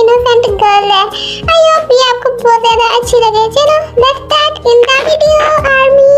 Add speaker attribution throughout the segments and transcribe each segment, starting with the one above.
Speaker 1: Innocent girl है। I hope ये आपको बहुत ज्यादा अच्छी लगे। चलो let's start in the video army.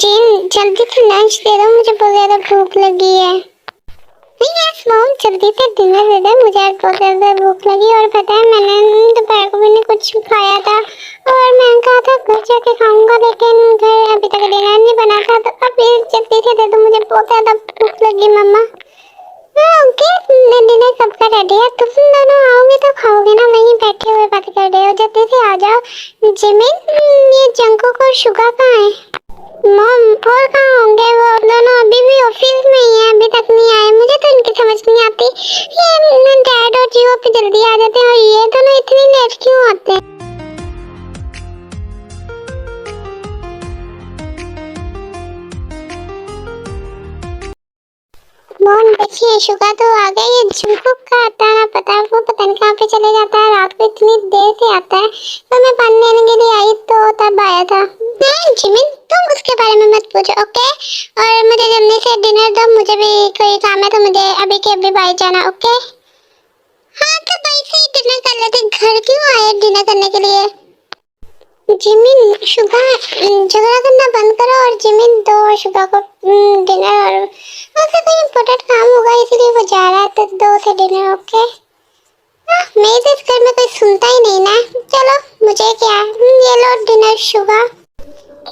Speaker 1: Jin जल्दी से लंच दे दो, मुझे बहुत ज्यादा भूख लगी है। यस मॉम, जल्दी से डिनर दे दो, मुझे आज बहुत ज्यादा भूख लगी। और पता है मैंने दोपहर को भी नहीं कुछ खाया था और मैं कहा था घर जाके खाऊंगा, लेकिन घर अभी तक डिनर नहीं बना था। तो अभी जल्दी से दे दो, मुझे बहुत ज्यादा भूख लगी मम्मा। ओके, डिनर कब का रेडी है? तुम दोनों आओगे तो खाओगे ना, वहीं बैठे हुए बात कर रहे हो। जल्दी से आ जाओ। जिमिन, ये जंकुक और शुगा कहाँ है? मॉम और कहाँ होंगे वो दोनों? अभी भी ऑफिस में ही हैं, अभी तक नहीं आए। मुझे तो इनकी समझ नहीं आती। ये डैड और जियो पे जल्दी आ जाते हैं और ये दोनों इतनी लेट क्यों आते हैं? मॉम देखिए, शुगा तो आ गई। ये जंकुक का आता है ना, वो पता नहीं कहाँ पे चले जाता है, रात को इतनी देर से आता है। तो मैं पानी लेने के लिए आई तो तब आया था। जिमिन, तुम उसके बारे में मत पूछो, ओके? और मुझे जल्दी से डिनर दो, मुझे भी कोई काम है तो मुझे अभी के अभी बाहर जाना, ओके? हाँ तो बाहर से ही डिनर कर लेते। घर क्यों आए डिनर करने के लिए? जिमिन, शुगा झगड़ा करना बंद करो और जिमिन दो शुगा को डिनर। और उससे कोई इम्पोर्टेंट काम होगा इसलिए वो जा रहा है, तो दो से डिनर, ओके? मेरे तो इस घर में कोई सुनता ही नहीं ना। चलो मुझे क्या, ये लो डिनर शुगा।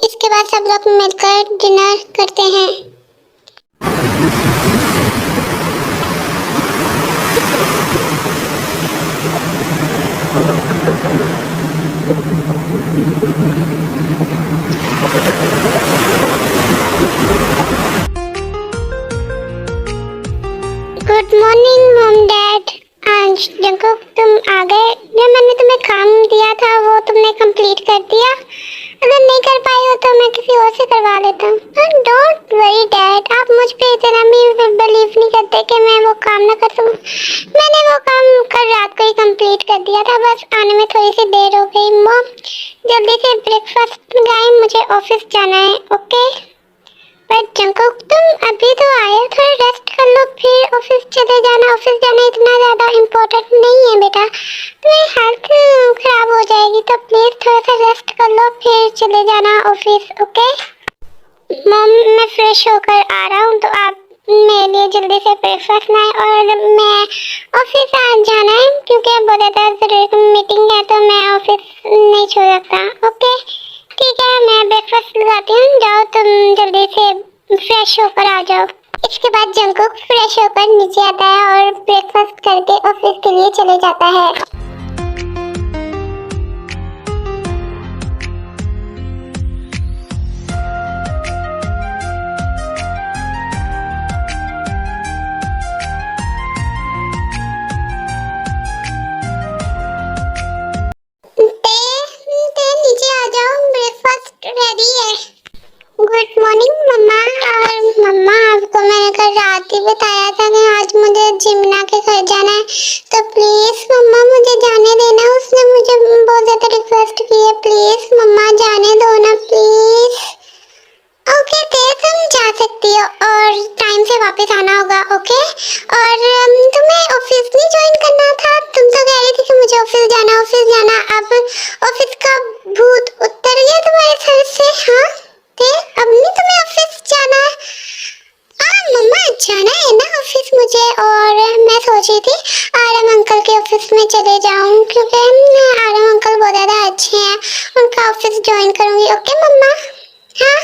Speaker 1: इसके बाद सब लोग मिलकर डिनर करते हैं। Good morning mom dad. आज जंकुक तुम आ गए। जो मैंने तुम्हें काम दिया था वो तुमने कंप्लीट कर दिया? अगर नहीं कर पाई हो तो मैं किसी और से करवा लेता हूँ। डोंट वरी डैड, आप मुझ पे इतना भी बिलीव नहीं करते कि मैं वो काम ना कर सकूँ। मैंने वो काम कल रात को ही कंप्लीट कर दिया था, बस आने में थोड़ी सी देर हो गई। मॉम जल्दी से ब्रेकफास्ट लगाएं, मुझे ऑफिस जाना है, ओके? पर जंकुक तुम अभी तो आए, थोड़ा रेस्ट कर लो फिर ऑफिस चले जाना। ऑफिस जाना इतना ज़्यादा इम्पोर्टेंट नहीं है बेटा, तुम्हें हेल्थ खराब हो जाएगी, तो प्लीज़ थोड़ा सा रेस्ट कर लो फिर चले जाना ऑफिस, ओके? मॉम मैं फ्रेश होकर आ रहा हूँ, तो आप मेरे लिए जल्दी से ब्रेकफास्ट लाएं। और मैं ऑफिस आ जाना है क्योंकि अब बहुत ज़्यादा ज़रूरी मीटिंग है, तो मैं ऑफिस नहीं छोड़ सकता, ओके? ठीक है, मैं ब्रेकफास्ट लगाती हूँ, जाओ तुम जल्दी से फ्रेश होकर आ जाओ। इसके बाद जंकुक फ्रेश होकर नीचे आता है और ब्रेकफास्ट करके ऑफिस के लिए चले जाता है। नीचे आ जाओ, ब्रेकफास्ट रेडी है। गुड मॉर्निंग मम्मा। और मम्मा आपको मैंने कल रात ही बताया था कि आज मुझे जिमना के घर जाना है, तो प्लीज मम्मा मुझे जाने देना। उसने मुझे बहुत ज्यादा रिक्वेस्ट की है, प्लीज मम्मा जाने दो ना प्लीज। ओके फिर तुम जा सकती हो और टाइम से वापस आना होगा, ओके? और तुम्हें ऑफिस नहीं ज्वाइन करना था? तुम तो कह रही थी कि मुझे ऑफिस जाना ऑफिस जाना। अब ऑफिस का भूत उतर गया तुम्हारे सर से? हाँ अब नहीं तुम्हें ऑफिस जाना है? हाँ मम्मा मैं सोच रही थी आरम अंकल के ऑफिस में चले जाऊं, क्योंकि आरम अंकल बहुत ज़्यादा अच्छे हैं, उनका ऑफिस ज्वाइन करूंगी। ओके मम्मा? हाँ,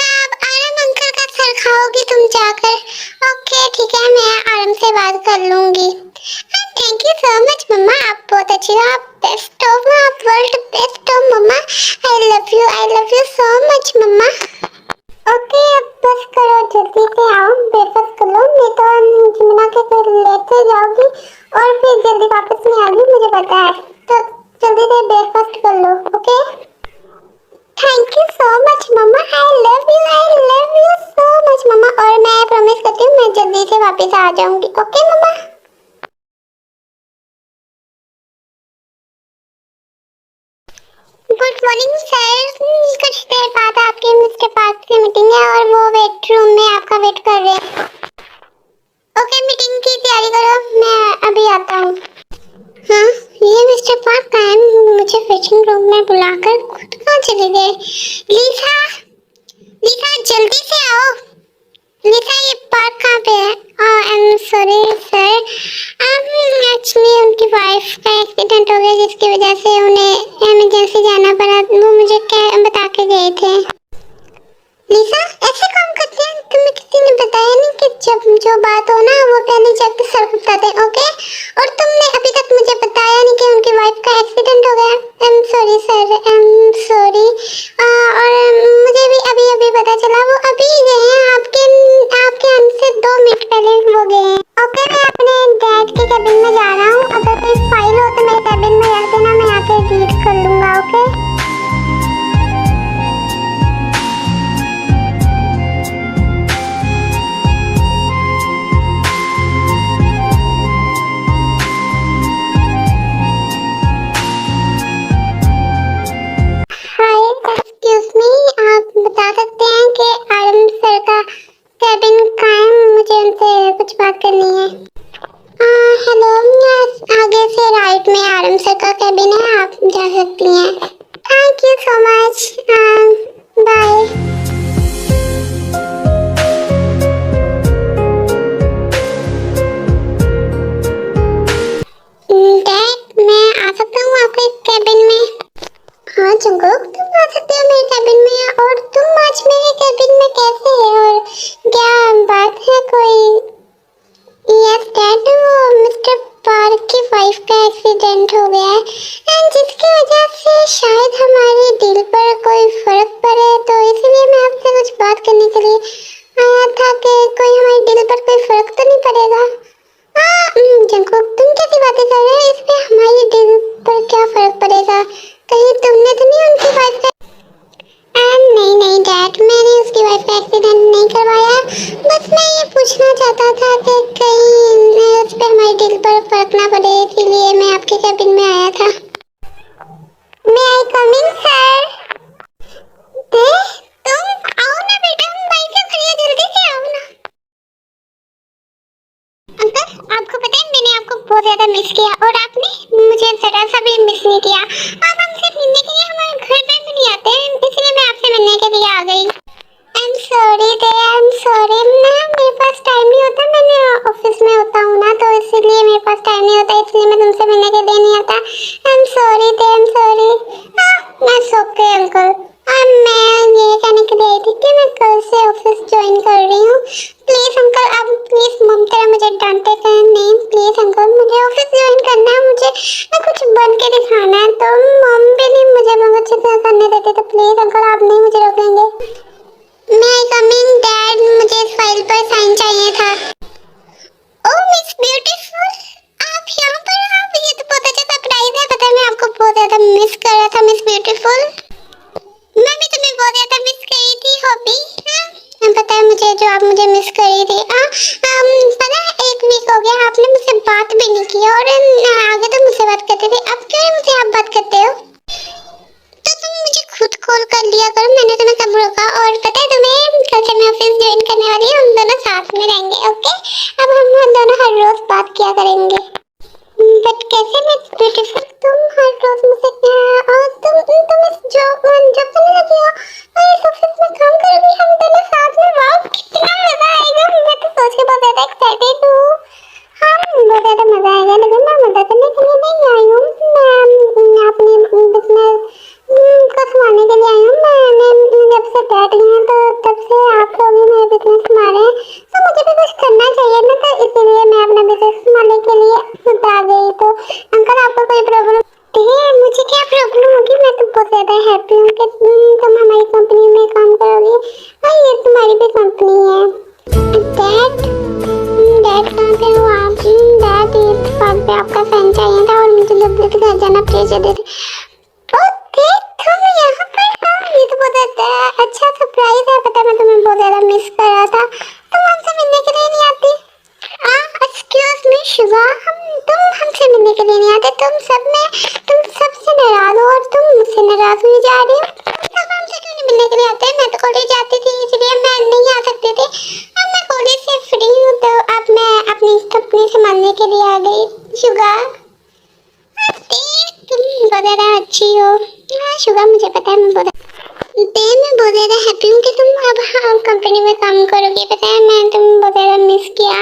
Speaker 1: आप आरम अंकल का सर खाओगी तुम जाकर? ओके ठीक है, मैं आरम से बात कर लूंगी। थैंक यू सो मच मम्मा, आप बहुत अच्छी हो, आप बेस्ट हो, आप वर्ल्ड बेस्ट हो mumma. I love you so much mumma. Okay अब बस करो, जल्दी से आओ, ब्रेकफास्ट कर लो, नहीं तो जिमना के फिर लेट हो जाओगी और फिर जल्दी वापस नहीं आएगी, मुझे पता है। तो जल्दी से ब्रेकफास्ट कर लो। Okay thank you so much mumma, I love you so much mumma. और मैं प्रॉमिस करती हूँ मैं जल्दी से वापस आ जाऊंगी। ओके मम्मा? गुड मॉर्निंग सर, कुछ देर बाद आपके मिस्टर पार्क से मीटिंग है और वो बेडरूम में आपका वेट कर रहे हैं। ओके मीटिंग की तैयारी करो, मैं अभी आता हूँ। हाँ, ये मिस्टर पार्क कहाँ है? मुझे वेटिंग रूम में बुलाकर खुद कहाँ चले गए? लीसा, लीसा जल्दी से आओ। लीसा ये पार्क कहाँ पे है? I am sorry sir, actually उनकी वाइफ का एक्सीडेंट हो गया जिसकी वजह से उन्हें इमरजेंसी जाना पड़ा, वो मुझे बता के गए थे। लीसा ऐसे काम करते हैं? तुम्हें किसी ने बताया नहीं कि जब जो बात हो ना वो पहले जाके सर को बताते हैं? ओके, और तुमने अभी तक मुझे बताया नहीं कि उनकी वाइफ का एक्सीडेंट हो गया। I am sorry sir, I am sorry. और मुझे भी अभी अभी पता चला, वो अभी गए हैं, आपके आने से 2 मिनट पहले वो गए हैं। ओके मैं अपने डैड के कैबिन में जा रहा हूँ, अगर कोई फाइल हो तो मेरे कैबिन में रख देना, मैं आके रीड कर लूँगा। ओके हाय एक्सक्यूज मी, आप बता सकते हैं कि आरम सर का कैबिन कहाँ है? मुझे उनसे कुछ बात करनी है। हेलो, आगे से राइट में आरम सर का कैबिन है, आप जा सकती हैं। Thank you so much, bye. Dad मैं आ सकता हूँ आपके कैबिन में? हाँ जंगुक, तुम आ सकते हो मेरे कैबिन में। और तुम आज मेरे कैबिन में कैसे है और क्या बात है कोई? यस डैड, वो मिस्टर पार्क की वाइफ का एक्सीडेंट हो गया है एंड जिसकी वजह से शायद हमारे दिल पर कोई फर्क पड़े, तो इसलिए मैं आपसे कुछ बात करने के लिए आया था कि कोई हमारे दिल पर कोई फर्क तो नहीं पड़ेगा। जंगुक तुम कैसी बातें कर रहे हो? इसमें हमारे दिल पर क्या फर्क पड़ेगा? कहीं तुमने तो नहीं उनकी वाइफ का? नहीं नहीं डैड, मैंने उसकी वाइफ का एक्सीडेंट नहीं करवाया, बस मैं ये पूछना चाहता था कि कहीं उस पर हमारे दिल पर फर्क ना पड़े, इसीलिए मैं आपके कैबिन में आया था। मैं आई कम इन सर? तुम आओ ना बेटा, बाइक से खड़ी हो, जल्दी से आओ ना। अंकल आपको पता है मैंने आपको बहुत ज्यादा मिस किया और आपने मुझे जरा सा भी मिस नहीं किया। आप हमसे मिलने के लिए हमारे घर पे भी नहीं आते, इसलिए मैं आपसे मिलने के लिए आ गई। I am sorry they, I am sorry ना, मेरे पास टाइम नहीं होता, मैंने ऑफिस में होता हूँ ना, तो इसीलिए मेरे पास टाइम नहीं होता, इसलिए मैं तुमसे मिलने के लिए नहीं आता। I am sorry they, I am sorry. That's okay uncle, मैं ये कहने के लिए आई थी कि मैं कल से ऑफिस ज्वाइन कर रही हूँ। प्लीज अंकल, आप प्लीज मम तरह मुझे डांटे करें नहीं, प्लीज अंकल मुझे ऑफिस ज्वाइन करना है, मुझे ना कुछ बन के दिखाना है, तो मम भी नहीं मुझे बहुत अच्छे से करने देते, तो प्लीज अंकल आप नहीं मुझे रोकेंगे। मैं कमिंग डैड, मुझे इस फाइल पर साइन चाहिए था। ओह मिस ब्यूटीफुल, आप यहाँ पर? आप ये तो बहुत अच्छा सरप्राइज है, पता है मैं आपको बहुत ज्यादा मिस कर रहा था मिस ब्यूटीफुल। मैं भी तुम्हें बहुत ज्यादा मिस कर रही थी हॉबी। पता है मुझे जो आप मुझे मिस कर रही थी। पता है 1 वीक हो गया आपने मुझसे बात भी नहीं की और आगे तो मुझसे बात करते थे, अब क्यों नहीं मुझसे आप बात करते हो? तो तुम मुझे खुद कॉल कर लिया करो, मैंने तुम्हें कब रोका? और पता है तुम्हें कल से मैं ऑफिस ज्वाइन करने वाली हूँ, हम दोनों साथ में रहेंगे। ओके अब हम दोनों हर रोज बात किया करेंगे। बट कैसे मिस ब्यूटीफुल, तुम हर रोज मुझसे और तुम इस जॉब करने लगी हो और इस ऑफिस में काम करोगी हम दोनों साथ में? वाओ कितना मजा आएगा, मैं तो सोच के बहुत ज्यादा एक्साइटेड हूँ। हम बिजनेस को संभालने के लिए आई हूँ। मैंने जब से बैठ गई हूँ तो तब से आप लोग ही मेरे बिजनेस संभाले हैं, तो मुझे भी कुछ करना चाहिए ना, तो इसीलिए मैं अपना बिजनेस संभालने के लिए आ गई। तो अंकल आपको कोई प्रॉब्लम है? मुझे क्या प्रॉब्लम होगी, मैं तो बहुत ज़्यादा हैप्पी हूँ कि तुम हमारी कंपनी में काम करोगी और ये तुम्हारी भी कंपनी है। डैड डैड कहाँ पे हो आप? डैड ये बात पे आपका फैन चाहिए था और मुझे जल्दी घर जाना प्लीज दे। तुम यहाँ पर हो? ये तो बहुत अच्छा सरप्राइज है। पता मैं तुम्हें बहुत ज़्यादा मिस कर रहा था। तुम हमसे मिलने के लिए नहीं आती? एक्सक्यूज मी शिवा, तुम हमसे मिलने के लिए नहीं आते? तुम सबसे नाराज हो और तुम मुझसे नाराज हुई जा रही हो। तुम हमसे क्यों नहीं मिलने के लिए आते? मैं तो कॉलेज जाती थी इसलिए मैं नहीं आ सकती थी। अब मैं कॉलेज से फ्री हूँ तो अब मैं अपनी कंपनी संभालने के लिए आ गई। शिवा तुम बहुत ज़्यादा अच्छी हो। हाँ शुगा, मुझे पता है मैं बहुत ज़्यादा हैप्पी हूँ कि तुम अब कंपनी में काम करोगी। पता है मैं तुम्हें बहुत ज़्यादा मिस किया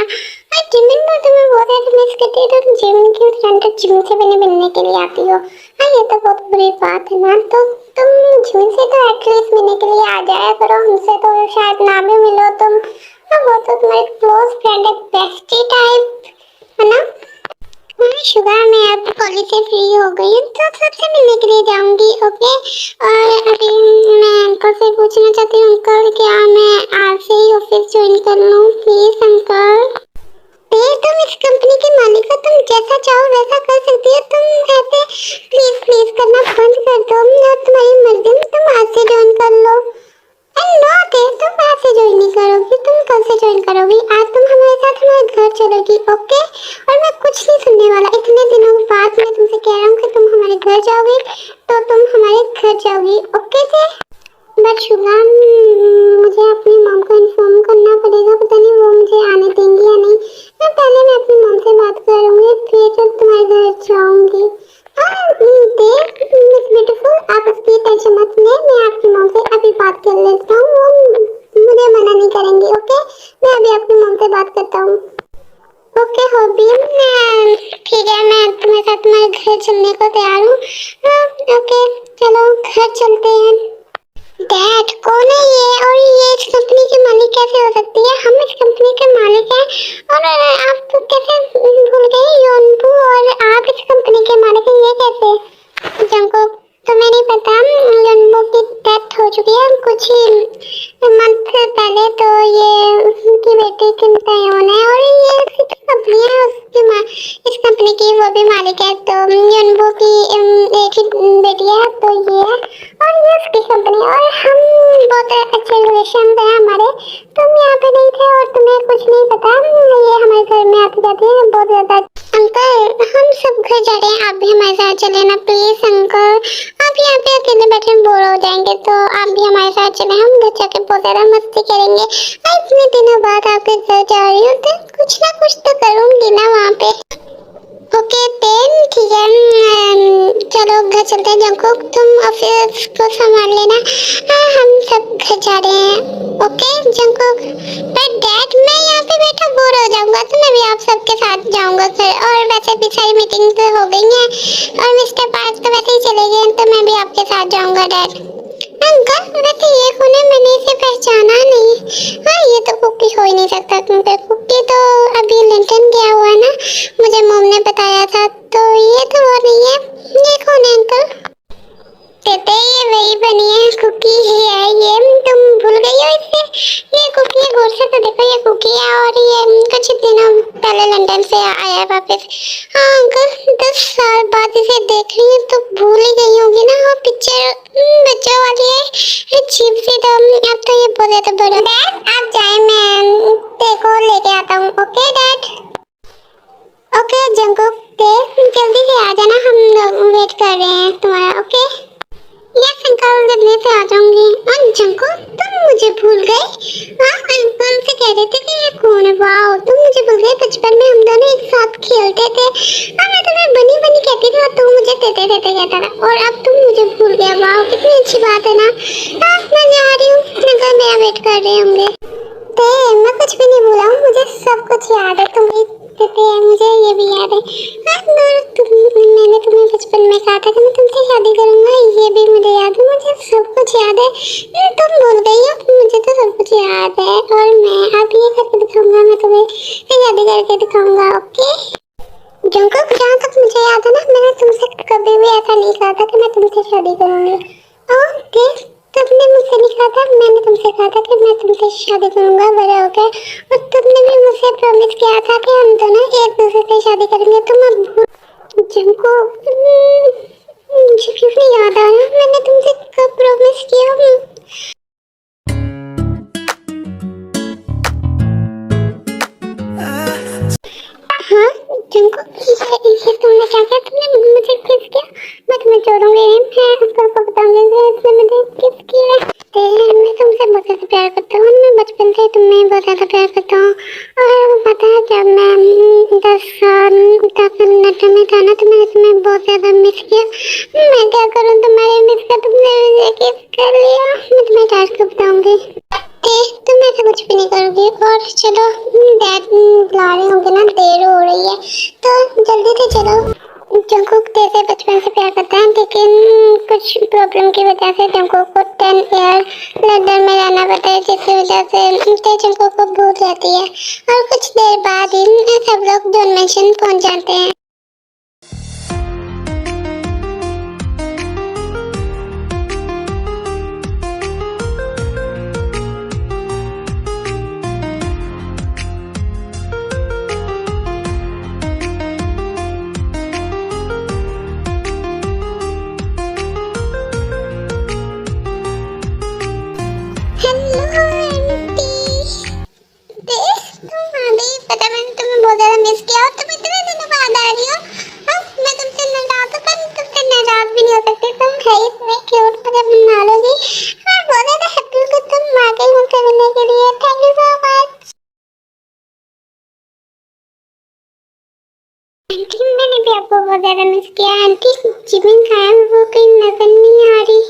Speaker 1: और जिमिन में तुम्हें बहुत ज़्यादा मिस करती है। तो जिमिन की फ्रेंड तो जिमिन से भी मिलने के लिए आती हो। हाँ ये तो बहुत बुरी बात है ना। तो तुम जिमिन से तो एटलीस्ट मिलने के लिए आ जाया करो, हमसे तो शायद ना भी मिलो तुम। हाँ वो तो तुम्हारी क्लोज फ्रेंड है, बेस्टी टाइप है ना। शुगा मैं अब कॉलेज से फ्री हो गई हूँ तो सबसे मिलने के लिए जाऊंगी। ओके, और अभी मैं अंकल से पूछना चाहती हूँ, अंकल क्या मैं आज से ही ऑफिस ज्वाइन कर लूँ प्लीज अंकल? तुम इस कंपनी के मालिक हो, तुम जैसा चाहो वैसा कर सकती हो। तुम ऐसे प्लीज प्लीज करना बंद कर दो। तुम्हारी मर्जी, तुम आज से ज्वाइन कर लो। तुम आज से ज्वाइन नहीं करोगी, तुम कल से ज्वाइन करोगी। आज तुम हमारे साथ हमारे घर चलोगी। ओके, और मैं कुछ नहीं सुनने वाला। इतने दिनों बाद मैं तुमसे कह रहा हूँ कि तुम हमारे घर जाओगी तो तुम हमारे घर जाओगी। ओके से बट शुगा मुझे अपनी मॉम को इन्फॉर्म करना पड़ेगा। पता नहीं वो मुझे आने देंगी या नहीं। मैं अपनी मॉम से बात करूँगी फिर तुम्हारे घर जाऊँगी। मिस ब्यूटीफुल आप उसकी टेंशन मत ले, मैं आपकी मॉम से अभी बात कर लेता हूँ। वो मुझे मना नहीं करेंगी। ओके, मैं अभी अपनी मॉम से बात करता हूँ। ओके हॉबी, ठीक है मैं तुम्हारे साथ तुम्हारे घर चलने को तैयार हूँ। ओके चलो घर चलते हैं। डैड कौन है ये, और ये इस कंपनी के मालिक कैसे हो सकती है? हम इस कंपनी के मालिक हैं और आप कैसे भूल गए योनबू, और आप इस कंपनी के मालिक हैं, ये कैसे? जंको तुम्हें नहीं पता, योनबू की डेथ हो चुकी है कुछ ही मंथ पहले। तो ये उसकी बेटी की तयन है और ये कंपनी है उसकी इस कंपनी की वो भी मालिक है। तो योनबू की एक ही बेटी है तो ये है और ये उसकी कंपनी। और हम बहुत अच्छे रिलेशन है हमारे। तुम यहाँ पे नहीं थे और तुम्हें कुछ नहीं पता। ये हमारे घर में आती जाती है बहुत ज़्यादा। अंकल हम सब घर जा रहे हैं, आप भी हमारे साथ चले ना प्लीज अंकल। आप यहाँ पे अकेले बैठे बोर हो जाएंगे तो आप भी हमारे साथ चले, हम घर जाके बहुत ज़्यादा मस्ती करेंगे। इतने दिनों बाद आपके घर जा रही हूँ तो कुछ ना कुछ तो करूँगी ना वहाँ पे। ओके देन ठीक है, चलो घर चलते हैं। जंकुक तुम ऑफिस को संभाल लेना। हम सब घर जा रहे हैं। Okay Jungkook. पर डैड मैं यहाँ पे बैठा बोर हो जाऊंगा तो मैं भी आप सबके साथ जाऊंगा घर। और वैसे भी सारी मीटिंग तो हो गई हैं और मिस्टर पार्क तो वैसे ही चले गए तो मैं भी आपके साथ जाऊंगा डैड। अंकल वैसे ये कौन है, मैंने इसे पहचाना नहीं। हाँ ये तो कुकी हो ही नहीं सकता क्योंकि कुकी तो अभी लंदन गया हुआ है ना, मुझे मॉम ने बताया था। तो ये तो वो नहीं है। ये कौन है अंकल? कहते ये वही बनी है कुकी ही है ये, तुम भूल गई हो इसे? ये कुकी है, गौर से तो देखो ये कुकी है और ये कुछ दिनों पहले लंदन से आया वापस। हाँ अंकल 10 साल बाद इसे देख रही हूँ तो भूल ही गई होगी ना। वो पिक्चर बच्चों वाली है अजीब सी। तो अब तो ये बहुत ज़्यादा बड़ा। डैड आप जाए, मैं देखो लेके आता हूँ। Okay dad. ओके जंकुक जल्दी से आ जाना, हम लोग वेट कर रहे हैं तुम्हारा। ओके यस अंकल जल्दी से आ जाऊंगी। और जंकुक तुम मुझे भूल गए? हाँ अंकल से कह रहे थे कि ये कौन है। वाओ तुम मुझे भूल गए, बचपन में हम दोनों एक साथ खेलते थे। हाँ मैं तुम्हें बनी बनी कहती थी और तुम मुझे तेते तेते कहता था और अब तुम मुझे भूल गए। वाओ कितनी अच्छी बात है ना। हाँ मैं जा रही हूँ, अंकल मेरा वेट कर रहे होंगे। मैं कुछ भी नहीं भूला हूँ, मुझे सब कुछ याद है। तुम कहते हैं मुझे ये भी याद है। हाँ मैंने तुम्हें बचपन में कहा था कि मैं तुमसे शादी करूंगा, याद है? तुम भूल गई हो? मुझे तो सब कुछ याद है और मैं अब ये करके दिखाऊंगा, मैं तुम्हें शादी करके दिखाऊंगा। ओके जंकुक, जहाँ तक मुझे याद है ना, मैंने तुमसे कभी भी ऐसा नहीं कहा था कि मैं तुमसे शादी करूंगी। ओके तुमने मुझसे नहीं कहा था, मैंने तुमसे कहा था कि मैं तुमसे शादी करूंगा बड़ा होकर, और तुमने भी मुझसे प्रॉमिस किया था कि हम दोनों एक दूसरे से शादी करेंगे। तुम अब जंकुक, मुझे क्यों नहीं याद आ रहा मैंने तुमसे कब प्रॉमिस किया? हाँ जंकुक, ये तुमने क्या किया? तुमने मुझे किस किया? मैं तुम्हें छोड़ूंगी नहीं, मैं अंकल को बताऊंगी कि इसने मुझे किस किया। मैं तुमसे बहुत ज़्यादा प्यार करता हूँ, मैं बचपन से तुम्हें बहुत ज़्यादा प्यार करता हूँ। और पता है जब मैं 10 मिनट में था ना, तो मैंने तुम्हें बहुत ज़्यादा मिस किया। मैं क्या करूँ तुम्हारे मिस का, तुमने मुझे किस कर लिया। मैं तुम्हें डैड को बताऊंगी। तुम ऐसा कुछ भी नहीं करोगी। और चलो डैड बुला रहे होंगे ना, देर हो रही है तो जल्दी से चलो। जंकुक तेरे बचपन से प्यार करता है, लेकिन कुछ प्रॉब्लम की वजह से जंकुक को 10 ईयर लंदन में रहना पड़ता है, जिसकी वजह से जंकुक को भूल जाती है और कुछ देर बाद ही सब लोग जॉन मैंशन पहुंच जाते हैं। हेलो आंटी, तुम आ गई। पता मैंने तुम्हें बहुत ज़्यादा मिस किया और तुम इतने दिनों बाद आ रही हो। अब मैं तुमसे नाराज हूँ, पर तुमसे नाराज भी नहीं हो सकती। तुम है इतने क्यूट, मुझे बना लोगी। मैं बहुत ज़्यादा हैप्पी हूँ कि तुम आ गई मुझसे मिलने के लिए। Thank you so much aunty, मैंने भी आपको बहुत ज़्यादा मिस किया। आंटी जिमिन कहाँ है? वो कहीं नजर नहीं आ रही।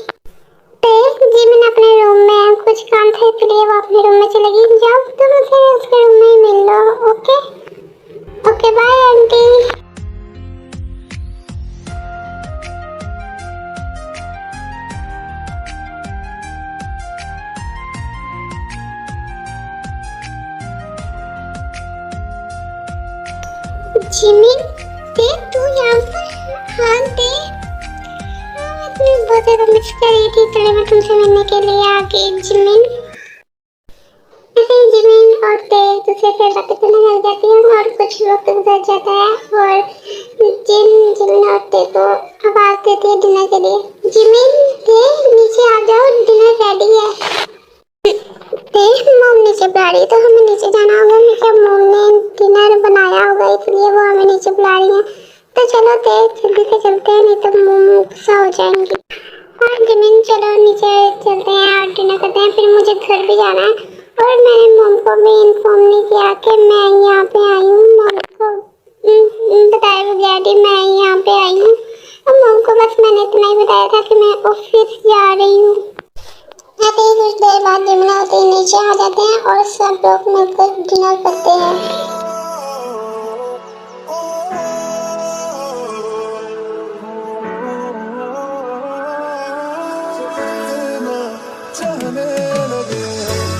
Speaker 1: जिमिन अपने रूम में कुछ काम था इसलिए वो अपने रूम में चली गई। जाओ तुम उसे उसके रूम में ही मिल लो। Okay okay bye aunty. Jimin तू यहाँ पर? हाँ मैं तुम्हें बहुत ज़्यादा मिस कर रही थी, इसलिए मैं तुमसे मिलने के लिए आ गई। जिमिन जिमिन और दूसरे से बातें करने लग जाती है और कुछ वक्त गुजर जाता है और जिमिन और को आवाज़ देती है डिनर के लिए। जिमिन नीचे आ जाओ, डिनर रेडी है। मॉम नीचे बुला रही है तो हमें नीचे जाना होगा। मतलब मॉम ने डिनर बनाया होगा इसलिए वो हमें नीचे बुला रही है। तो चलो जल्दी से चलते हैं, नहीं तो मॉम गुस्सा हो जाएंगी। हाँ जिमिन चलो नीचे चलते हैं और डिनर करते हैं, फिर मुझे घर भी जाना है। और मैंने मॉम को भी इन्फॉर्म नहीं किया कि मैं यहाँ पे आई हूँ। मॉम को बताया बगैर ही मैं यहाँ पे आई हूँ। और मॉम को बस मैंने इतना ही बताया था कि मैं ऑफिस जा रही हूँ। आते ही कुछ देर बाद जिमिन आते ही नीचे आ जाते हैं और सब लोग मिलकर डिनर करते हैं।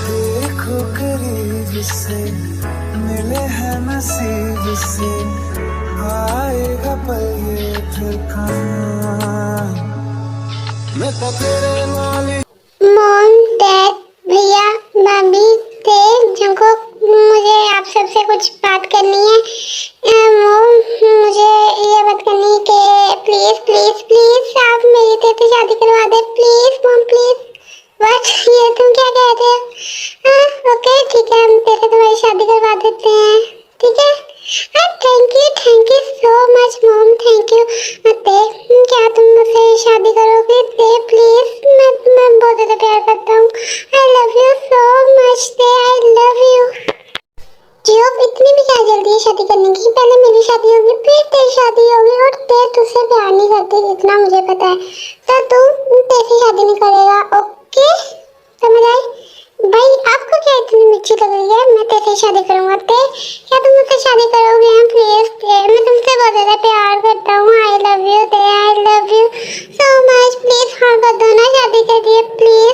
Speaker 2: देखो करीब से मिले हैं नसीब से, आएगा पल ये फिर कहाँ मैं तो तेरे नाल।
Speaker 1: मॉम डैड भैया भाभी थे जंकुक, मुझे आप सबसे कुछ बात करनी है। मॉम मुझे ये बात करनी है कि प्लीज प्लीज प्लीज आप मेरी तेरे शादी करवा दे। Please mom please. बट ये तुम क्या कह रहे हो? हाँ ओके ठीक है, हम तेरे तुम्हारी शादी करवा देते हैं। ठीक है thank you so much mom, thank you. क्या तुम मुझसे शादी करोगे? प्लीज मैं तुम्हें बहुत ज़्यादा प्यार करता हूँ। I love you so much I love you. जियो इतनी भी क्या जल्दी है शादी करने की? पहले मेरी शादी होगी फिर तेरी शादी होगी, और तुझसे प्यार नहीं करती जितना मुझे पता है, तो तू तेरी शादी नहीं करेगा। ओके समझ आई? भाई आपको क्या इतनी मिर्ची लग रही है? मैं तेरे शादी करूंगा। क्या तुम मुझसे शादी करोगे? प्लीज मैं तुमसे बहुत ज़्यादा प्यार करता हूँ। I love you so much. Please हाँ कर दो ना, शादी करिए प्लीज।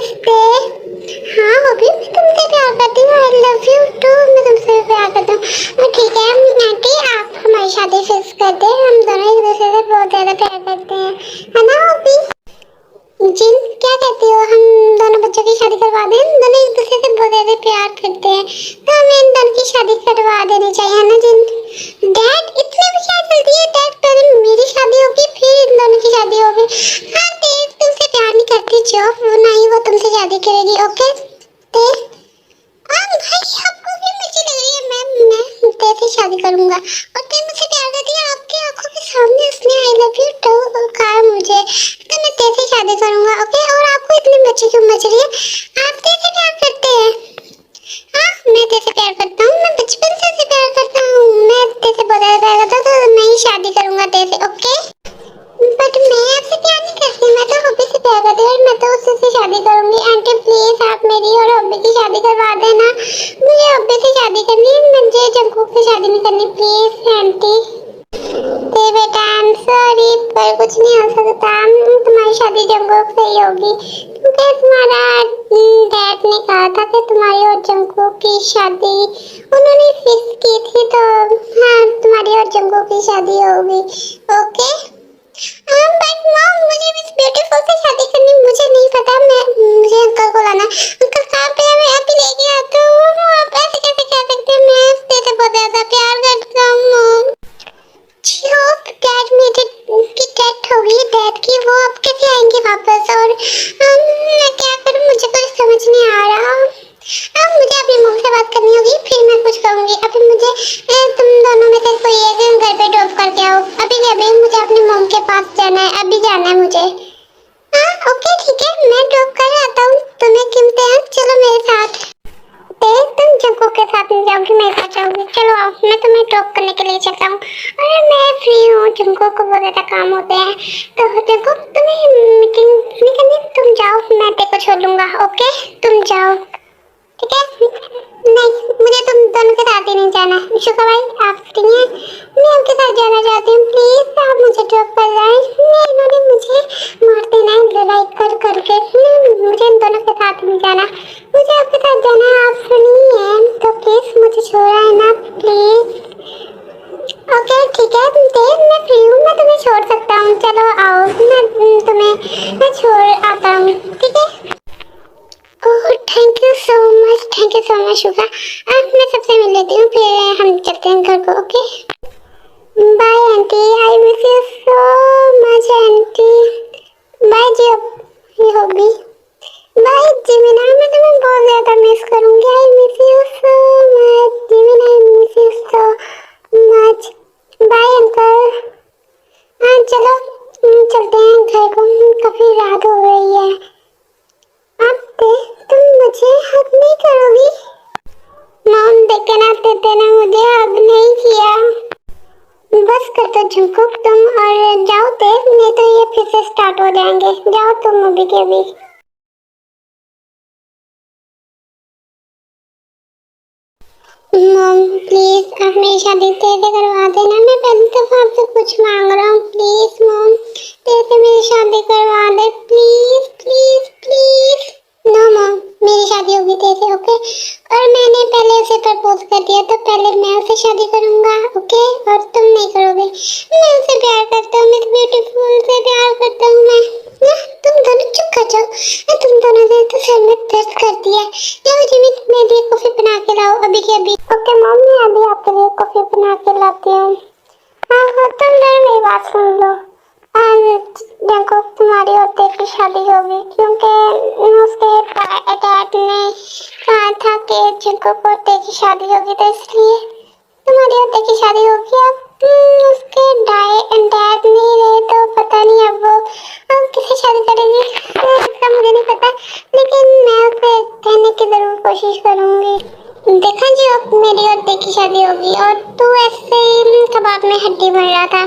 Speaker 1: शादी फिक्स करते हैं, हम दोनों एक दूसरे से बहुत ज्यादा प्यार करते हैं, है ना अभी? जिन क्या कहती हो, हम दोनों बच्चों की शादी करवा दें? हम दोनों एक दूसरे से बहुत ज्यादा प्यार करते हैं, तो हमें इन दोनों की शादी करवा देनी चाहिए, है ना जिन? डैड इतने भी क्या जल्दी है? डैड पहले मेरी शादी होगी फिर इन दोनों की शादी होगी। हाँ देव तुमसे प्यार नहीं करती जो, ना ही वो तुमसे शादी करेगी, ओके देव? भाई आपको भी मुझे लग रही है मैं तेरे से शादी करूंगा, और तेरे मुझसे प्यार करती है, आपकी आंखों के सामने उसने आई लव यू तो कहा मुझे, तो मैं तेरे से शादी करूंगा, ओके? और आपको इतने बच्चे क्यों मच रही है? आप तेरे से प्यार करते हैं? हाँ मैं तेरे से प्यार करता हूँ, मैं बचपन से प्यार करता हूँ, मैं तेरे से बहुत ज्यादा प्यार करता हूँ, तो मैं ही शादी करूंगा तेरे से, ओके? बट मैं आपसे प्यार नहीं करती, मैं तो हॉबी से प्यार करती हूँ, और मैं तो उससे से शादी करूंगी। आंटी प्लीज आप मेरी और हॉबी की शादी करवा देना, मुझे हॉबी से शादी करनी है, मुझे जंकुक से शादी नहीं करनी, प्लीज आंटी। ते बेटा आई एम सॉरी पर कुछ नहीं हो सकता, तुम्हारी शादी जंकुक से ही होगी, क्योंकि तुम्हारा डैड ने कहा था कि तुम्हारी और जंकुक की शादी उन्होंने फिक्स की थी, तो हाँ तुम्हारी और जंकुक की शादी होगी, ओके? बट मॉम मुझे मिस ब्यूटीफुल से शादी करनी, मुझे नहीं पता, मैं मुझे अंकल को लाना, अंकल कहाँ पे है? मैं अभी लेके आता हूँ, आप ऐसे कैसे कह सकते हैं? मैं तेरे से बहुत ज्यादा प्यार करता हूँ मॉम। जियो डैड मेरे की डेथ हो गई, डैड की, वो अब कैसे आएंगे वापस, और मैं क्या करूँ, मुझे कुछ समझ नहीं आ रहा। अब मुझे अपनी मम्मी से बात करनी होगी, फिर मैं कुछ कहूँगी, अभी मुझे तुम दोनों में से कोई एक घर पे ड्रॉप करके आओ, अभी अभी मुझे अपनी मम्मी के पास जाना है, अभी जाना है मुझे। हाँ ओके ठीक है, मैं ड्रॉप कर आता हूँ, तुम्हें कीमते हैं, चलो मेरे साथ। तुम जंकुक के साथ नहीं जाओगी, मेरे साथ जाओगी, चलो आओ, मैं तुम्हें ड्रॉप करने के लिए चलता हूँ। अरे मैं फ्री हूँ, जंकुक को बहुत ज्यादा काम होते हैं, तो जंकुक तुम्हें मीटिंग नहीं करनी, तुम जाओ, मैं तेरे को छोड़ लूंगा, ओके? तुम जाओ ठीक है? नहीं मुझे तुम दोनों के साथ ही नहीं जाना, शुक्र भाई आप फ्री हैं, मैं आपके साथ जाना चाहती हूँ, प्लीज आप मुझे ड्रॉप कर जाएं, इन्होंने मुझे मार देना है लड़ाई कर करके, मुझे इन दोनों के साथ नहीं जाना, मुझे आपके साथ जाना है, आप सुनिए तो प्लीज मुझे छोड़ा है ना प्लीज, ओके ठीक है? देव मैं फ्री हूँ, मैं तुम्हें छोड़ सकता हूँ, चलो आओ, मैं छोड़ आता हूँ, ठीक है? Oh thank you so much Shubha, अब मैं सबसे मिल लेती हूँ, फिर हम चलते हैं घर को, okay? Bye aunty, I miss you so much aunty, bye जी हॉबी, बाय जिमिना, मैं तुम्हें बहुत ज्यादा मिस करूँगी, I miss you so much जिमिना, I miss you so much, bye uncle. हाँ चलो चलते हैं घर को, काफी रात हो गई है। अब तुम मुझे हग नहीं करोगी? मॉम देते ने मुझे हग नहीं किया, बस कर दो जंकुक तुम, और जाओ नहीं तो ये फिर से स्टार्ट हो जाएंगे, जाओ तुम अभी के अभी। मॉम प्लीज आप मेरी शादी तेरे से करवा देना, मैं पहली दफा आपसे कुछ मांग रहा हूँ, प्लीज मॉम तेरे से मेरी शादी करवा दे, please please please. No mom मेरी शादी होगी तेरे से, ओके? और मैंने पहले उसे प्रपोज कर दिया, तो पहले मैं उसे शादी करूंगा, ओके? और तुम नहीं करोगे, मैं उसे प्यार करता हूँ, मिस ब्यूटीफुल से प्यार करता हूँ मैं। तुम दोनों चुप कर जाओ, तुम दोनों ने तो सर में दर्द कर दिया, या मुझे मेरे लिए कॉफी बना के लाओ अभी के अभी। ओके मॉम मैं अभी आपके लिए कॉफी बना के लाती हूँ। हाँ तुम दोनों मेरी बात सुन लो, देखो तुम्हारी और तेरी की शादी होगी, क्योंकि उसके डैड ने कहा था कि जंकुक और तेरी की शादी होगी, तो इसलिए तुम्हारी और तेरी की शादी होगी। अब उसके डैड नहीं रहे, तो पता नहीं अब वो किसे शादी करेगी, इसका मुझे नहीं पता, लेकिन मैं उसे कहने की जरूर कोशिश करूंगी। देखा जी अब मेरी और तेरी की शादी होगी, और तू ऐसे कबाब में हड्डी बन रहा था।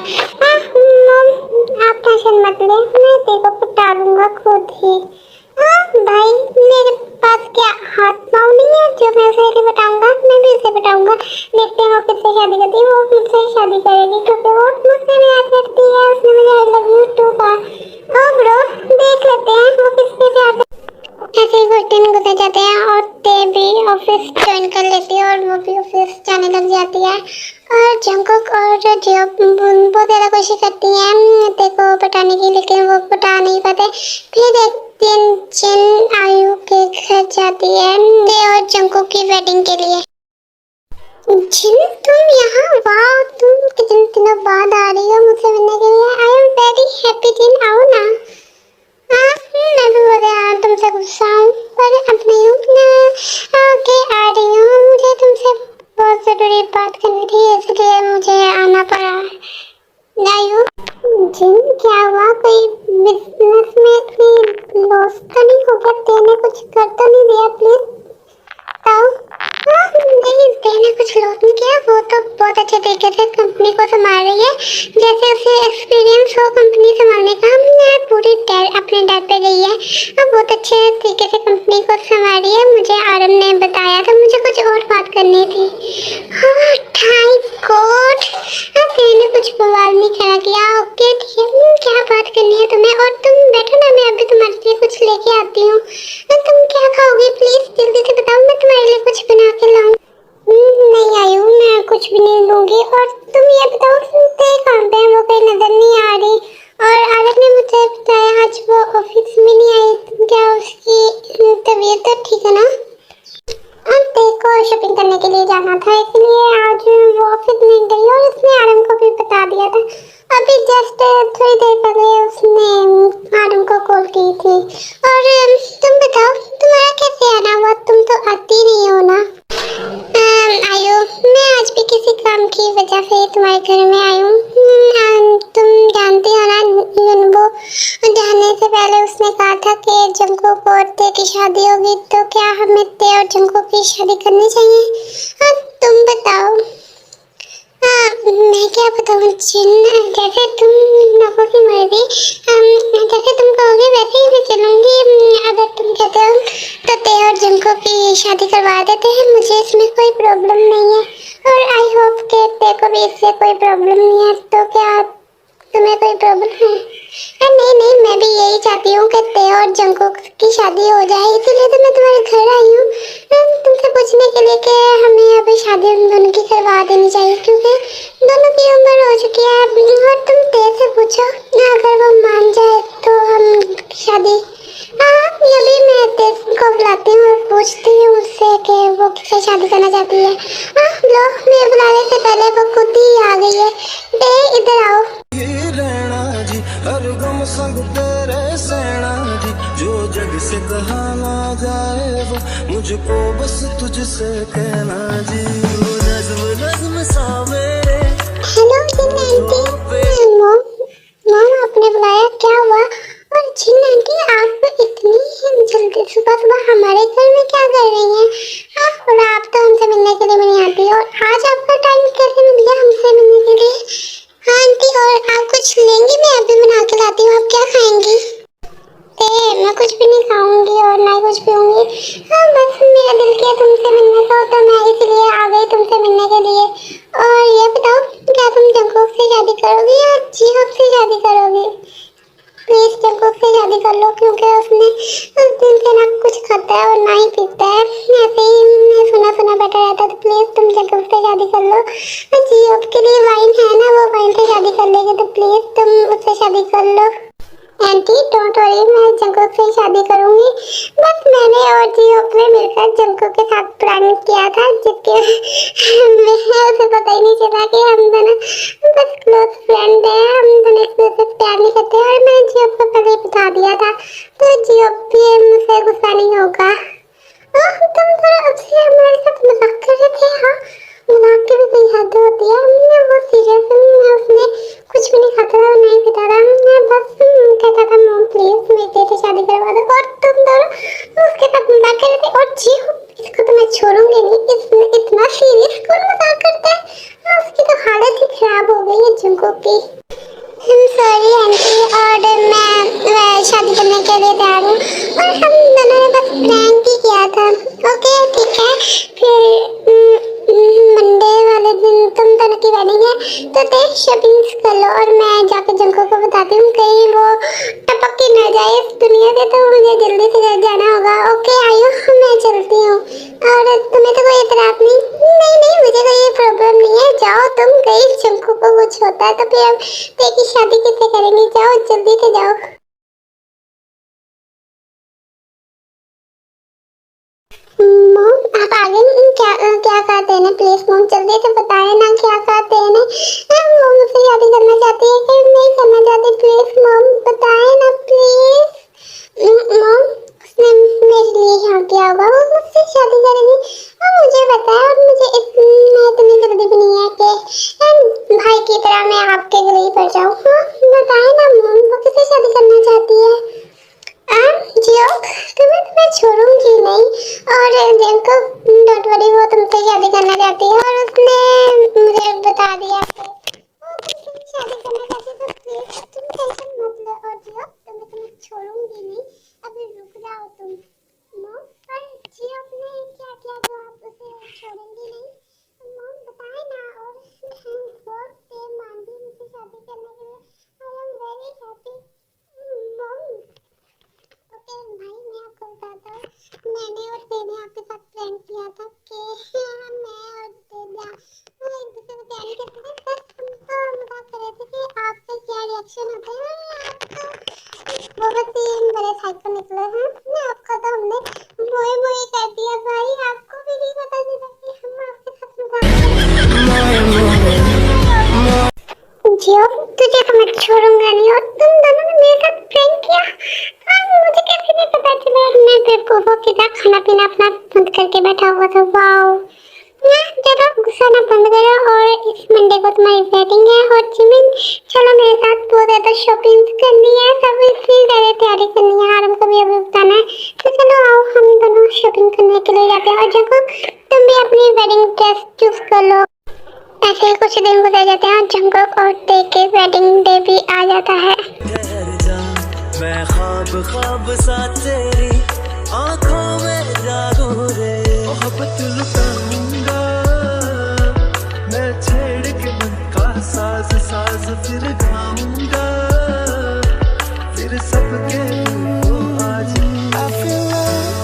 Speaker 1: आप टेंशन मत ले, मैं तेरे को पिटा लूंगा खुद ही। भाई मेरे पास क्या हाथ पाँव नहीं है जो मैं उसे बताऊंगा, मैं भी उसे बताऊंगा, देखते हैं वो किससे शादी करती है, वो मुझसे शादी करेगी, क्योंकि वो मुझसे प्यार करती है, उसने मुझे आई लव यू टू कहा। ब्रो देख लेते हैं वो किससे प्यार ऐसे ही कुछ दिन गुजर जाते हैं और ते भी ऑफिस ज्वाइन कर लेती है और वो भी ऑफिस जाने लग जाती है। और जंकुक और जियो बहुत ज़्यादा कोशिश करती हैं ते को पटाने की, लेकिन वो पटा नहीं पाते। फिर एक दिन जिन आयु के घर जाती है ते और जंकुक की वेडिंग के लिए। जिन तुम यहाँ, वाह तुम कितने दिनों बाद आ रही हो मुझसे मिलने के लिए। I am very happy. Jin आओ ना। हाँ मैं भी बोल रहा तुमसे गुस्सा हूँ पर अब नहीं हूँ ना, आके आ रही हूँ। मुझे तुमसे बहुत ज़रूरी बात करनी थी इसलिए मुझे आना पड़ा। आयु जिन क्या हुआ, कोई बिजनेस में कोई लॉस तो नहीं होगा? तेने कुछ कर तो नहीं दिया? प्लीज बताओ। नहीं तेने कुछ लॉस नहीं किया, वो तो बहुत अच्छे तरीके से कंपनी को संभाल रही है। जैसे उसे एक्सपीरियंस हो कंपनी संभालने का, पूरी अपने डैड पे गई है। अब बहुत अच्छे तरीके से कंपनी को संभाल रही है। मुझे आरम ने बताया था। मुझे कुछ और बात करनी थी। हाँ थैंक गॉड, तेने कुछ बवाल नहीं खड़ा किया। ओके ठीक है, क्या बात करनी है तुम्हें? और तुम बैठो ना, मैं अभी तुम्हारे लिए कुछ लेके आती हूँ। तुम क्या खाओगे? प्लीज जल्दी से बताओ, मैं तुम्हारे लिए कुछ बना के लाऊं। नहीं आयु मैं कुछ भी नहीं लूंगी। और तुम ये बताओ ते कहाँ पे है? वो कहीं नजर नहीं आ रही। और आरब ने मुझे बताया आज वो ऑफिस में नहीं आई। क्या उसकी तबीयत तो ठीक है ना? ते को शॉपिंग करने के लिए जाना था इसलिए आज वो ऑफिस नहीं गई और उसने आरम को भी बता दिया था। अभी जस्ट थोड़ी देर पहले उसने आरम को कॉल की थी। और तुम बताओ तुम्हारा कैसे आना हुआ? तुम तो आती नहीं हो ना। आयु मैं आज भी किसी काम की वजह से तुम्हारे घर में आई हूँ। तुम जानती हो ना युनबो जाने से पहले उसने कहा था कि जंकुक और ते की शादी होगी, तो क्या हमें ते और जंकुक की शादी करनी चाहिए? हाँ तुम बताओ। मैं क्या बताऊँ जिन, जैसे तुम लोगों की मर्जी, जैसे तुम कहोगे वैसे ही मैं चलूँगी। अगर तुम कहते हो तो ते और जंकुक की शादी करवा देते हैं, मुझे इसमें कोई प्रॉब्लम नहीं है। और आई होप कि ते को भी इससे कोई प्रॉब्लम नहीं है। तो क्या तुम्हें कोई प्रॉब्लम है? नहीं नहीं मैं भी यही चाहती हूँ कि ते और जंकुक की शादी हो जाए, इसीलिए तो मैं तुम्हारे घर आई हूँ तुमसे पूछने के लिए कि हमें अभी शादी उन दोनों की करवा देनी चाहिए, क्योंकि दोनों की उम्र हो चुकी है। और तुम ते से पूछो, अगर वो मान जाए तो हम शादी। हाँ अभी मैं ते को बुलाती हूँ और पूछती हूँ उससे कि वो किससे शादी करना चाहती है। हाँ लो, मेरे बुलाने से पहले वो खुद ही आ गई है। ते इधर आओ।
Speaker 2: हर गम संग तेरे सहना जी, जो जग से कहा ना जाए वो मुझको बस तुझसे कहना जी। वो नज़्म नज़्म सा मेरे।
Speaker 1: हेलो जिन आंटी। मॉम आपने बुलाया, क्या हुआ? और जिन आंटी आप इतनी जल्दी सुबह सुबह हमारे घर में क्या कर रही हैं? और आप तो हमसे मिलने के लिए भी नहीं आती, और आज आपका टाइम कैसे मिल गया हमसे मिलने के लिए? हाँ आंटी, और आप कुछ लेंगी? मैं अभी बना के लाती हूँ। आप क्या खाएंगी? मैं कुछ भी नहीं खाऊंगी और ना ही कुछ पीऊंगी। हाँ बस मेरा दिल किया तुमसे मिलने का, तो मैं इसलिए आ गई तुमसे मिलने के लिए। और ये बताओ क्या तुम जंकुक से शादी करोगी या जिहोब से शादी करोगी? प्लीज जंकुक से शादी कर लो, क्योंकि उसने उस दिन से ना कुछ खाता है और ना ही पीता है। ऐसे ही सुना सुना बैठा रहता है। तो प्लीज तुम जंकुक से शादी कर लो। जिहोब के लिए वाइन है ना, वो वाइन से शादी कर लेगी, तो प्लीज तुम उससे शादी कर लो। आंटी डोंट वरी, मैं जंकुक से शादी करूंगी। बस मैंने और जिहोब ने मिलकर जंकुक के साथ प्लान किया था, जिसके उसे पता ही नहीं चला कि हम दोनों बस क्लोज फ्रेंड हैं। हम दोनों एक दूसरे से प्यार नहीं करते, और मैंने जिहोब को पहले ही बता दिया था, तो जिहोब भी मुझसे गुस्सा नहीं होगा। तुम थोड़ा अब से हमारे साथ मजाक कर रहे थे। हाँ मजाक की भी कोई हद होती है। मैं बहुत सीरियस हूँ। मैं उसने कुछ भी नहीं खाता था, नहीं पीता था। मैं बस कहता था मॉम प्लीज मेरे से शादी करवा दो, और तुम दोनों उसके साथ मजाक कर रहे थे। और जिहोब इसको तो मैं छोड़ूंगी नहीं। इसमें इतना सीरियस कौन मजाक करता है? उसकी तो हालत ही खराब हो गई है जंकुक की। सॉरी आंटी, और मैं शादी करने के लिए तैयार हूँ, और हम दोनों ने बस प्रैंक ही किया था। ओके ठीक है, फिर मंडे वाले दिन तुम दोनों की वेडिंग है, तो देख शॉपिंग कर लो और मैं जाके जंको को बताती हूँ कहीं वो टपक के ना जाए इस दुनिया से, तो मुझे जल्दी से घर जाना होगा। ओके आयु, मैं चलती हूँ। और तुम्हें तो कोई एतराज नहीं? नहीं नहीं, मुझे कोई प्रॉब्लम नहीं है, जाओ तुम। कहीं जंको को कुछ होता है तो फिर हम तेरी शादी किससे करेंगे? जाओ जल्दी से जाओ। मॉम आप आगे क्या क्या कहते हैं? प्लीज मॉम जल्दी से बताएं ना क्या कहते हैं। मॉम मुझसे शादी करना चाहती है कि नहीं करना चाहती? प्लीज मॉम बताएं ना प्लीज। मॉम उसने मेरे लिए यहाँ किया होगा, वो मुझसे शादी करेगी और मुझे पता है। और मुझे इतनी जल्दी भी नहीं है कि भाई की तरह मैं आपके गले ही पड़ जाऊँ। हाँ बताएं ना मॉम, वो किससे शादी करना चाहती है? जियो तुम्हें तो मैं छोड़ूंगी नहीं। और जिनको डोंट वरी, वो तुमसे शादी करना चाहती है और उसने मुझे बता दिया कि वो तुमसे शादी करना चाहती है, तो प्लीज तुम टेंशन मत लो। और जियो तुम्हें छोड़ूंगी नहीं, अभी रुक जाओ तुम। मॉम पर जियो ने क्या किया जो आप उसे छोड़ेंगी नहीं? मॉम बताए ना। और वो से मान भी मुझे शादी करने के लिए। I am very happy mom. Okay भाई, मैं आपको बताता हूँ, मैंने और तेने आपके साथ प्लान किया था कि मैं और तेजा एक दूसरे को प्यार करते थे। बस हम तो मजाक कर रहे थे कि आपसे क्या रिएक्शन होते हैं। आप तो बहुत ही बड़े साइको निकले हैं। मैं आपका तो हमने मोए मोए कर दिया भाई, आपको भी नहीं पता चला कि हम आपके साथ मजाक कर। जियो तुझे तो मैं छोड़ूंगा नहीं, और तुम दोनों ने मेरे साथ प्रैंक किया। मुझे कैसे नहीं पता चला? मैं बेवकूफों की तरह खाना पीना अपना बंद करके बैठा हुआ था। वाओ, चलो गुस्सा ना बंद करो। और इस मंडे को तुम्हारी वेडिंग है और जिमिन चलो मेरे साथ, बहुत ज़्यादा शॉपिंग करनी है, सब इतनी ज़्यादा तैयारी करनी है, आराम को भी अभी बताना है। तो चलो आओ हम दोनों शॉपिंग करने के लिए जाते हैं। और जब तुम भी अपनी वेडिंग ड्रेस चूज कर लो। ऐसे ही कुछ दिन गुजर जाते हैं और जंगक और ते के वेडिंग डे भी आ जाता है।
Speaker 2: मैं ख्वाब ख्वाब सा तेरी आंखों में जागूं रे, मोहब्बत लुटाऊंगा मैं, छेड़ के मन का साज साज फिर गाऊंगा, फिर सबके को आज। I feel love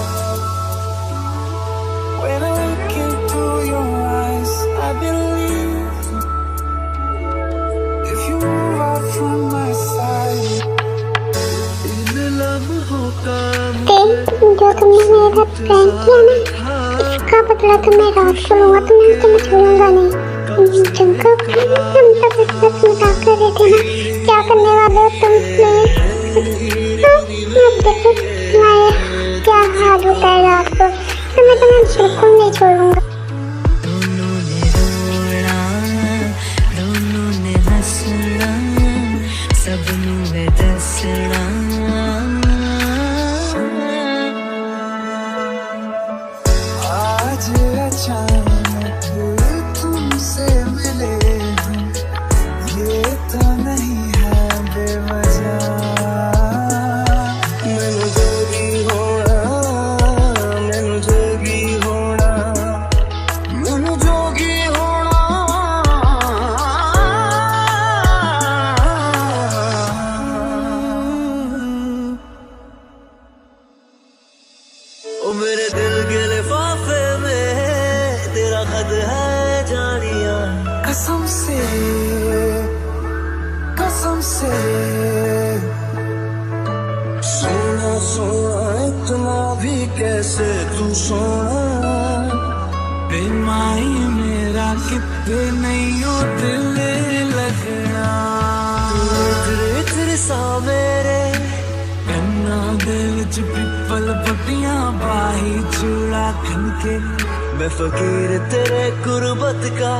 Speaker 2: when I look into your eyes. I believe if you move out from my side.
Speaker 1: जो तुमने मेरे साथ प्रैंक किया ना, इसका बदला तो मैं रात को लूंगा। तुम्हें छोड़ूंगा नहीं। जंगक हम सब इस बस मजाक कर रहे थे ना, क्या करने वाले हो तुम? प्लीज अब देखो तुम्हारे क्या हाल होता है रात को। तुम्हें तो मैं बिल्कुल नहीं छोड़ूंगा।
Speaker 2: अचानक तुमसे मिले ये तो नहीं है बेवजह, मैनू जोगी होना, मैनू जोगी होना, मैनू जोगी होना। ओ मेरे दिल के लिफाफे में तेरा खत है जानिया, कसम से सोना सोना इतना भी कैसे तू सोना, बेमाई मेरा कितने नहीं हो दिल लगना, तेरे सा मेरे कन्ना दे विच पिपल पट्टियां बाही चूड़ा खनके, मैं फकीर तेरे गुर्बत का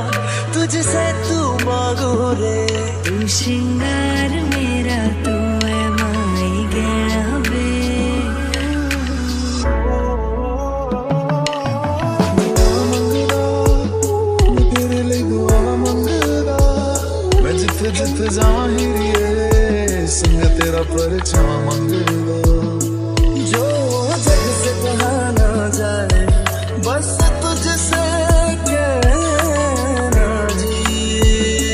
Speaker 2: तुझसे तू मांगू रे, तू श्रृंगार मेरा तू है माई गहना बे, तेरे लिए दुआ मंगदा मैं जिथे जिथे जाहिर संग तेरा परछावा मंगदा, जो जग से कहा ना जाए बस तुझसे कहना जी।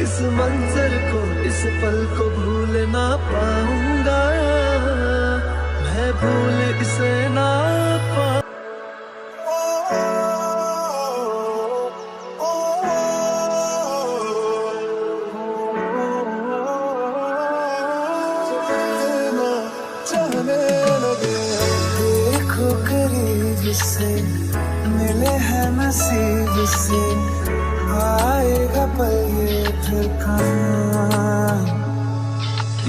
Speaker 2: इस मंजर को, इस पल को भूल ना पाऊंगा, मैं भूल इसे ना पाऊंगा। चाहने लगे देखो करीब से, मिले हैं नसीब से, आएगा पल ये फिर कहाँ।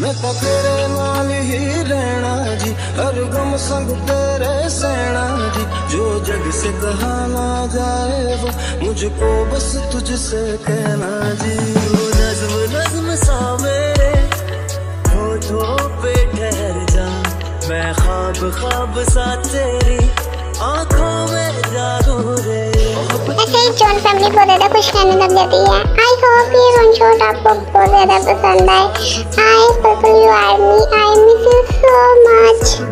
Speaker 2: मैं तो तेरे नाल ही रहना जी, हर गम संग तेरे सहना जी, जो जग से कहा ना जाए वो मुझको बस तुझसे कहना जी। वो नज्म नज्म सा मेरे होठों पे ठहर जा, मैं ख्वाब ख्वाब सा तेरी आंखों में जागू रे।
Speaker 1: ऐसे ही जॉन फैमिली बहुत ज़्यादा खुश रहने लग जाती है। आई होप ये वन शॉट आपको बहुत ज़्यादा पसंद आए। I purple you army, I miss you so much.